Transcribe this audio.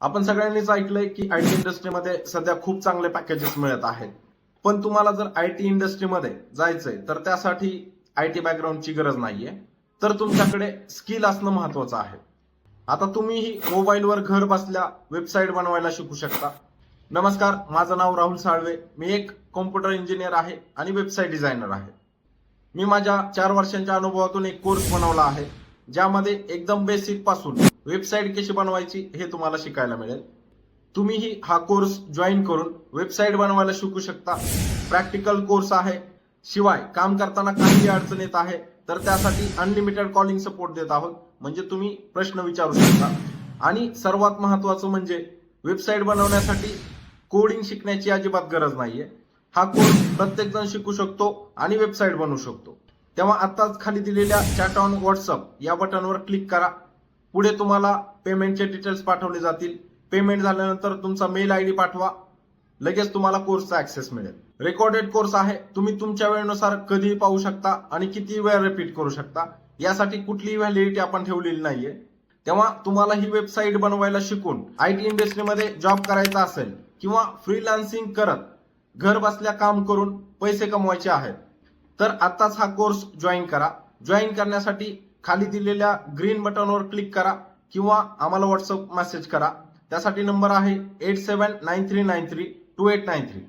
आपण सगळ्यांनीच ऐकलंय की आयटी इंडस्ट्रीमध्ये सध्या खूप चांगले पॅकेजेस मिळत आहेत. पण तुम्हाला जर आयटी इंडस्ट्रीमध्ये जायचंय तर त्यासाठी आयटी बॅकग्राऊंडची गरज नाहीये. तर तुमच्याकडे स्किल असणं महत्वाचं आहे. आता तुम्हीही मोबाईलवर घर बसल्या वेबसाईट बनवायला शिकू शकता. नमस्कार, माझं नाव राहुल साळवे. मी एक कॉम्प्युटर इंजिनियर आहे आणि वेबसाईट डिझायनर आहे. मी माझ्या 4 वर्षांच्या अनुभवातून एक कोर्स बनवला आहे, ज्यामध्ये एकदम बेसिक पासून वेबसाईट कशी बनवायची हे तुम्हाला शिकायला मिळेल. तुम्हीही हा कोर्स जॉईन करून वेबसाईट बनवायला शिकू शकता. प्रॅक्टिकल कोर्स आहे. शिवाय काम करताना काही अडचण येत आहे तर त्यासाठी अनलिमिटेड कॉलिंग सपोर्ट देत आहोत, म्हणजे तुम्ही प्रश्न विचारू शकता. आणि सर्वात महत्वाचं म्हणजे वेबसाईट बनवण्यासाठी कोडिंग शिकण्याची अजिबात गरज नाहीये. हा कोर्स प्रत्येक जण शिकू शकतो आणि वेबसाईट बनवू शकतो. तेव्हा आताच खाली दिलेल्या चॅट ऑन व्हॉट्सअप या बटनवर क्लिक करा. पुढे तुम्हाला पेमेंटचे डिटेल्स पाठवले जातील. पेमेंट झाल्यानंतर तुमचा मेल आयडी पाठवा. लगेच तुम्हाला कोर्सचा ऍक्सेस मिळेल. रेकॉर्डेड कोर्स आहे. तुम्ही तुमच्या वेळेनुसार कधीही पाहू शकता आणि किती वेळा रिपीट करू शकता. यासाठी कुठलीही व्हॅलिडिटी आपण ठेवलेली नाहीये. तेव्हा तुम्हाला ही वेबसाईट बनवायला शिकून आयटी इंडस्ट्रीमध्ये जॉब करायचा असेल किंवा फ्रीलान्सिंग करत घर बसल्या काम करून पैसे कमवायचे आहेत, तर आताच हा कोर्स जॉईन करा. जॉईन करण्यासाठी खाली दिलेल्या ग्रीन बटनवर क्लिक करा किंवा आम्हाला व्हॉट्सअप मेसेज करा. त्यासाठी नंबर आहे 8793932893.